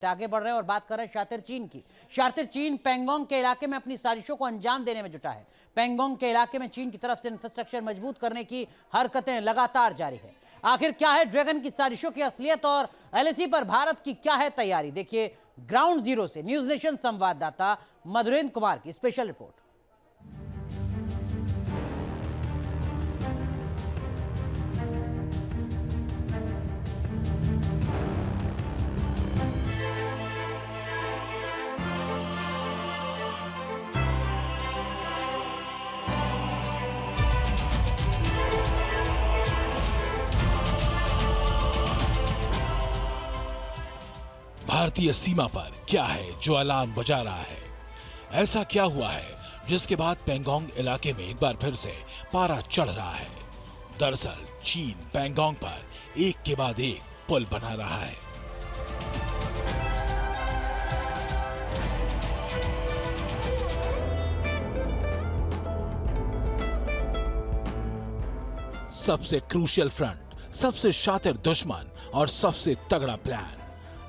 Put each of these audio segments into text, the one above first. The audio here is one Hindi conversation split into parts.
आगे बढ़ रहे हैं और बात कर रहे हैं शातिर चीन की। शातिर चीन पैंगोंग के इलाके में अपनी साजिशों को अंजाम देने में जुटा है। पैंगोंग के इलाके में चीन की तरफ से इंफ्रास्ट्रक्चर मजबूत करने की हरकतें लगातार जारी है। आखिर क्या है ड्रैगन की साजिशों की असलियत और एलएसी पर भारत की क्या है तैयारी, देखिए ग्राउंड जीरो से न्यूज नेशन संवाददाता मधुरेंद्र कुमार की स्पेशल रिपोर्ट। भारतीय सीमा पर क्या है जो अलार्म बजा रहा है? ऐसा क्या हुआ है जिसके बाद पैंगोंग इलाके में एक बार फिर से पारा चढ़ रहा है? दरअसल चीन पैंगोंग पर एक के बाद एक पुल बना रहा है। सबसे क्रूशियल फ्रंट, सबसे शातिर दुश्मन और सबसे तगड़ा प्लान।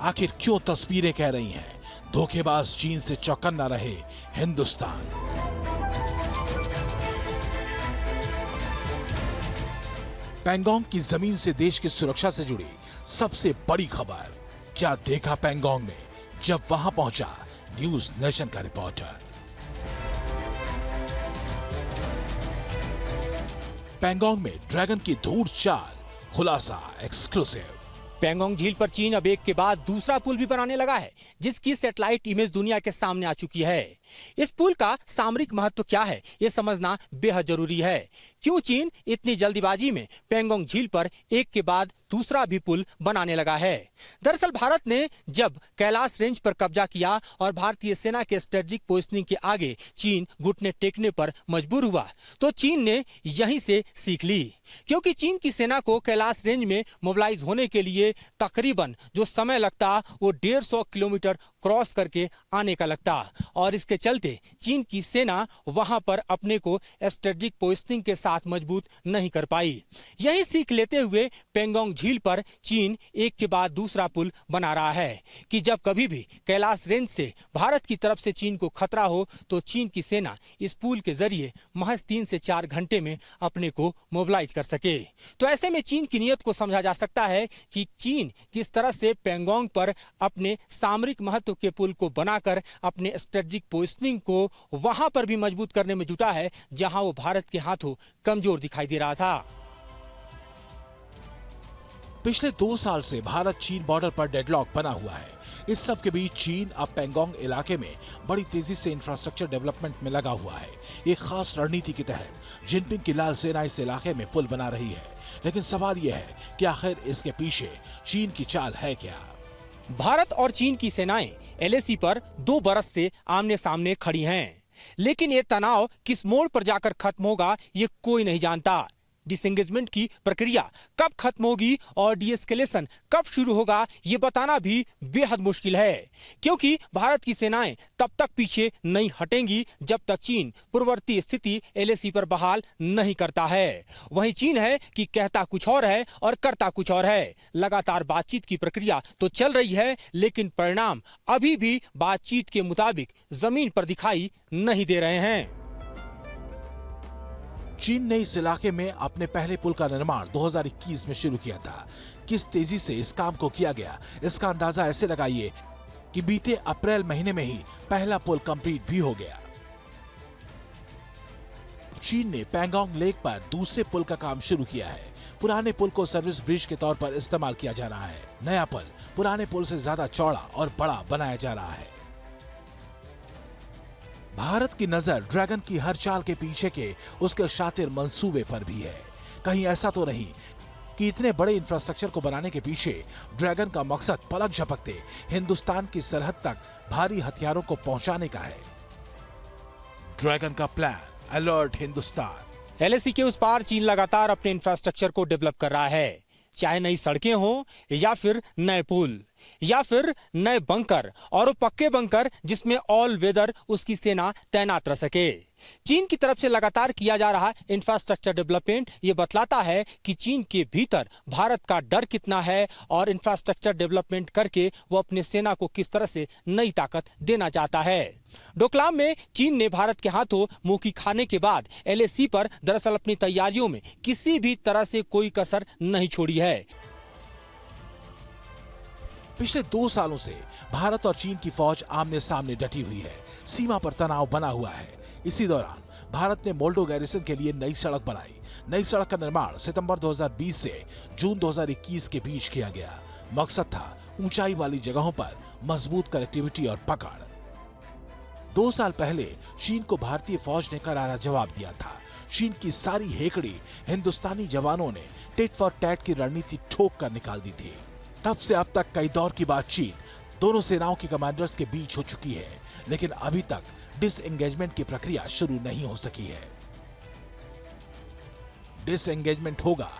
आखिर क्यों तस्वीरें कह रही हैं धोखेबाज चीन से चौकन्ना रहे हिंदुस्तान। पैंगोंग की जमीन से देश की सुरक्षा से जुड़ी सबसे बड़ी खबर। क्या देखा पैंगोंग में जब वहां पहुंचा न्यूज नेशन का रिपोर्टर। पैंगोंग में ड्रैगन की धूल चाल, खुलासा एक्सक्लूसिव। पैंगोंग झील पर चीन अब एक के बाद दूसरा पुल भी बनाने लगा है, जिसकी सैटेलाइट इमेज दुनिया के सामने आ चुकी है। इस पुल का सामरिक महत्व क्या है, ये समझना बेहद जरूरी है। क्यों चीन इतनी जल्दीबाजी में पैंगोंग झील पर एक के बाद दूसरा भी पुल बनाने लगा है? दरअसल भारत ने जब कैलाश रेंज पर कब्जा किया और भारतीय सेना के स्ट्रेटेजिक पोजिशनिंग के आगे चीन घुटने टेकने पर मजबूर हुआ, तो चीन ने यहीं से सीख ली। क्योंकि चीन की सेना को कैलाश रेंज में मोबिलाइज होने के लिए तकरीबन जो समय लगता वो 150 किलोमीटर क्रॉस करके आने का लगता, और इसके चलते चीन की सेना वहां पर अपने को स्ट्रेटेजिक पोजिशनिंग के साथ मजबूत नहीं कर पाई। यही सीख लेते हुए पैंगोंग झील पर चीन एक के बाद दूसरा पुल बना रहा है कि जब कभी भी कैलाश रेंज से भारत की तरफ से चीन को खतरा हो तो चीन की सेना इस पुल के जरिए महज 3 से 4 घंटे में अपने को मोबिलाइज कर सके। तो ऐसे में चीन की नीयत को समझा जा सकता है कि चीन किस तरह से पैंगोंग पर अपने सामरिक महत्व के पुल को बनाकर अपने स्ट्रेटेजिक पोजिशनिंग को वहां पर भी मजबूत करने में जुटा है जहां वो भारत के हाथों कमजोर दिखाई दे रहा था। पिछले 2 साल से भारत चीन बॉर्डर पर डेडलॉक बना हुआ है। इस सब के बीच चीन अब पैंगोंग इलाके में बड़ी तेजी से इंफ्रास्ट्रक्चर डेवलपमेंट में लगा हुआ है। एक खास रणनीति के तहत जिनपिंग की लाल सेना इस इलाके में पुल बना रही है। लेकिन सवाल यह है कि आखिर इसके पीछे चीन की चाल है क्या? भारत और चीन की सेनाएं एलएसी पर 2 बरस से आमने सामने खड़ी हैं, लेकिन ये तनाव किस मोड़ पर जाकर खत्म होगा ये कोई नहीं जानता। डिसएंगेजमेंट की प्रक्रिया कब खत्म होगी और डीएस्केलेशन कब शुरू होगा ये बताना भी बेहद मुश्किल है, क्योंकि भारत की सेनाएं तब तक पीछे नहीं हटेंगी जब तक चीन पूर्ववर्ती स्थिति एलएसी पर बहाल नहीं करता है। वहीं चीन है कि कहता कुछ और है और करता कुछ और है। लगातार बातचीत की प्रक्रिया तो चल रही है, लेकिन परिणाम अभी भी बातचीत के मुताबिक जमीन पर दिखाई नहीं दे रहे हैं। चीन ने इस इलाके में अपने पहले पुल का निर्माण 2021 में शुरू किया था। किस तेजी से इस काम को किया गया इसका अंदाजा ऐसे लगाइए कि बीते अप्रैल महीने में ही पहला पुल कंप्लीट भी हो गया। चीन ने पैंगोंग लेक पर दूसरे पुल का काम शुरू किया है। पुराने पुल को सर्विस ब्रिज के तौर पर इस्तेमाल किया जा रहा है। नया पुल पुराने पुल से ज्यादा चौड़ा और बड़ा बनाया जा रहा है। भारत की नजर ड्रैगन की हर चाल के पीछे के उसके शातिर मंसूबे पर भी है। कहीं ऐसा तो नहीं कि इतने बड़े इंफ्रास्ट्रक्चर को बनाने के पीछे ड्रैगन का मकसद पलक झपकते हिंदुस्तान की सरहद तक भारी हथियारों को पहुंचाने का है। ड्रैगन का प्लान, अलर्ट हिंदुस्तान। एलएसी के उस पार चीन लगातार अपने इंफ्रास्ट्रक्चर को डेवलप कर रहा है, चाहे नई सड़कें हो या फिर नए पुल। या फिर नए बंकर और वो पक्के बंकर जिसमें ऑल वेदर उसकी सेना तैनात रह सके। चीन की तरफ से लगातार किया जा रहा इंफ्रास्ट्रक्चर डेवलपमेंट ये बतलाता है कि चीन के भीतर भारत का डर कितना है और इंफ्रास्ट्रक्चर डेवलपमेंट करके वो अपने सेना को किस तरह से नई ताकत देना चाहता है। डोकलाम में चीन ने भारत के हाथों मुंह की खाने के बाद LAC पर दरअसल अपनी तैयारियों में किसी भी तरह से कोई कसर नहीं छोड़ी है। पिछले 2 सालों से भारत और चीन की फौज आमने सामने डटी हुई है। सीमा पर तनाव बना हुआ है। इसी दौरान भारत ने मोल्डो गैरिसन के लिए नई सड़क बनाई। नई सड़क का निर्माण सितंबर 2020 से जून 2021 के बीच किया गया। मकसद था ऊंचाई वाली जगहों पर मजबूत कनेक्टिविटी और पकड़। 2 साल पहले चीन को भारतीय फौज ने करारा जवाब दिया था। चीन की सारी हेकड़ी हिंदुस्तानी जवानों ने टिट फॉर टैट की रणनीति ठोक कर निकाल दी थी। तब से अब तक कई दौर की बातचीत दोनों सेनाओं के कमांडर्स के बीच हो चुकी है, लेकिन अभी तक डिसएंगेजमेंट की प्रक्रिया शुरू नहीं हो सकी है। डिसएंगेजमेंट होगा,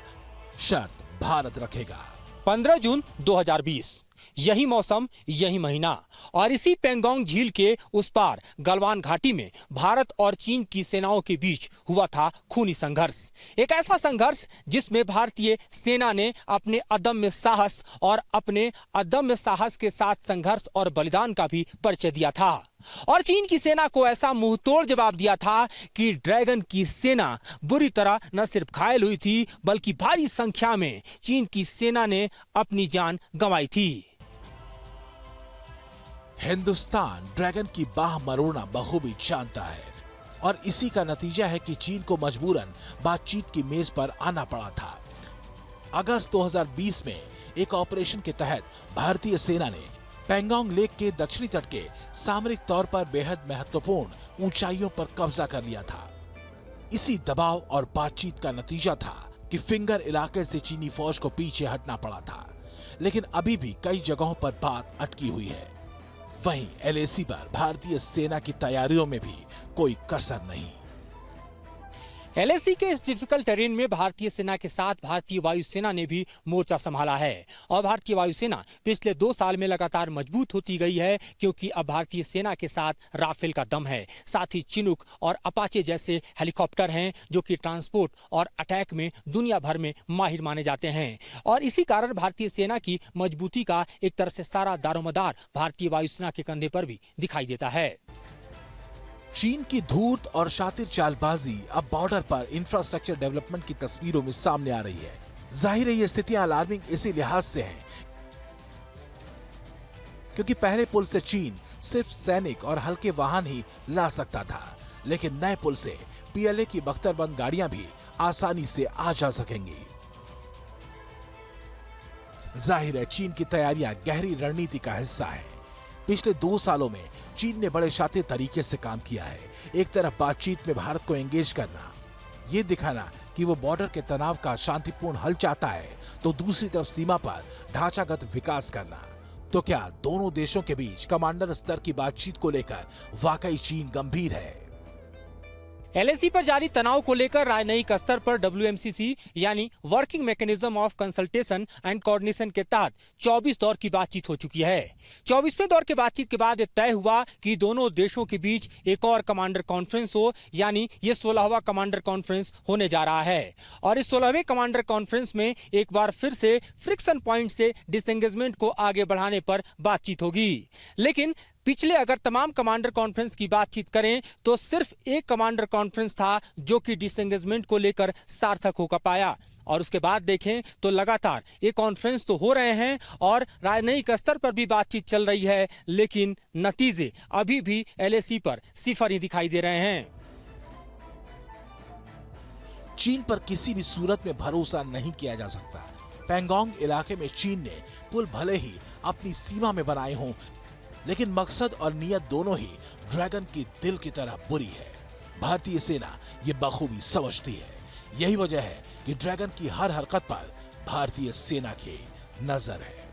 शर्त भारत रखेगा। 15 जून 2020 यही मौसम, यही महीना और इसी पेंगोंग झील के उस पार गलवान घाटी में भारत और चीन की सेनाओं के बीच हुआ था खूनी संघर्ष। एक ऐसा संघर्ष जिसमें भारतीय सेना ने अपने अदम्य साहस और अपने अदम्य साहस के साथ संघर्ष और बलिदान का भी परिचय दिया था और चीन की सेना को ऐसा मुंहतोड़ जवाब दिया था कि ड्रैगन की सेना बुरी तरह न सिर्फ घायल हुई थी बल्कि भारी संख्या में चीन की सेना ने अपनी जान गंवाई थी। हिंदुस्तान ड्रैगन की बाह मरोड़ना बखूबी जानता है और इसी का नतीजा है कि चीन को मजबूरन बातचीत की मेज पर आना पड़ा था। अगस्त 2020 में एक ऑपरेशन के तहत भारतीय सेना ने पेंगोंग लेक के दक्षिणी तट के सामरिक तौर पर बेहद महत्वपूर्ण ऊंचाइयों पर कब्जा कर लिया था। इसी दबाव और बातचीत का नतीजा था कि फिंगर इलाके से चीनी फौज को पीछे हटना पड़ा था, लेकिन अभी भी कई जगहों पर बात अटकी हुई है। वहीं LAC पर भारतीय सेना की तैयारियों में भी कोई कसर नहीं। LAC के इस डिफिकल्ट टेरेन में भारतीय सेना के साथ भारतीय वायुसेना ने भी मोर्चा संभाला है और भारतीय वायुसेना पिछले 2 साल में लगातार मजबूत होती गई है, क्योंकि अब भारतीय सेना के साथ राफेल का दम है। साथ ही चिनूक और अपाचे जैसे हेलीकॉप्टर हैं जो कि ट्रांसपोर्ट और अटैक में दुनिया भर में माहिर माने जाते हैं और इसी कारण भारतीय सेना की मजबूती का एक तरह से सारा दारोमदार भारतीय वायुसेना के कंधे पर भी दिखाई देता है। चीन की धूर्त और शातिर चालबाजी अब बॉर्डर पर इंफ्रास्ट्रक्चर डेवलपमेंट की तस्वीरों में सामने आ रही है। जाहिर है ये स्थितियां अलार्मिंग इसी लिहाज से हैं क्योंकि पहले पुल से चीन सिर्फ सैनिक और हल्के वाहन ही ला सकता था, लेकिन नए पुल से PLA की बख्तरबंद गाड़ियां भी आसानी से आ जा सकेंगी। जाहिर है चीन की तैयारियां गहरी रणनीति का हिस्सा है। पिछले 2 सालों में चीन ने बड़े शातिर तरीके से काम किया है। एक तरफ बातचीत में भारत को एंगेज करना, ये दिखाना कि वो बॉर्डर के तनाव का शांतिपूर्ण हल चाहता है, तो दूसरी तरफ सीमा पर ढांचागत विकास करना। तो क्या दोनों देशों के बीच कमांडर स्तर की बातचीत को लेकर वाकई चीन गंभीर है? LAC पर जारी तनाव को लेकर राजनयिक स्तर पर WMCC यानी working mechanism of consultation and coordination के तहत 24 दौर की बातचीत हो चुकी है। 24वें दौर के बातचीत के बाद तय हुआ कि दोनों देशों के बीच एक और कमांडर कॉन्फ्रेंस हो, यानी ये 16वां कमांडर कॉन्फ्रेंस होने जा रहा है और इस 16वें कमांडर कॉन्फ्रेंस में एक बार फिर से फ्रिक्शन पॉइंट से डिसएंगेजमेंट को आगे बढ़ाने पर बातचीत होगी। लेकिन पिछले अगर तमाम कमांडर कॉन्फ्रेंस की बातचीत करें तो सिर्फ एक कमांडर कॉन्फ्रेंस था जो कि डिसएंगेजमेंट को लेकर सार्थक हो पाया और उसके बाद देखें तो लगातार ये कॉन्फ्रेंस तो हो रहे हैं और राजनयिक स्तर पर भी बातचीत चल रही है, लेकिन नतीजे अभी भी LAC पर सिफर ही दिखाई दे रहे हैं। चीन पर किसी भी सूरत में भरोसा नहीं किया जा सकता। पेंगोंग इलाके में चीन ने पुल भले ही अपनी सीमा में बनाए हों, लेकिन मकसद और नियत दोनों ही ड्रैगन की दिल की तरह बुरी है। भारतीय सेना ये बखूबी समझती है। यही वजह है कि ड्रैगन की हर हरकत पर भारतीय सेना की नजर है।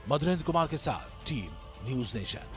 मधुरेंद्र कुमार के साथ टीम न्यूज़ नेशन।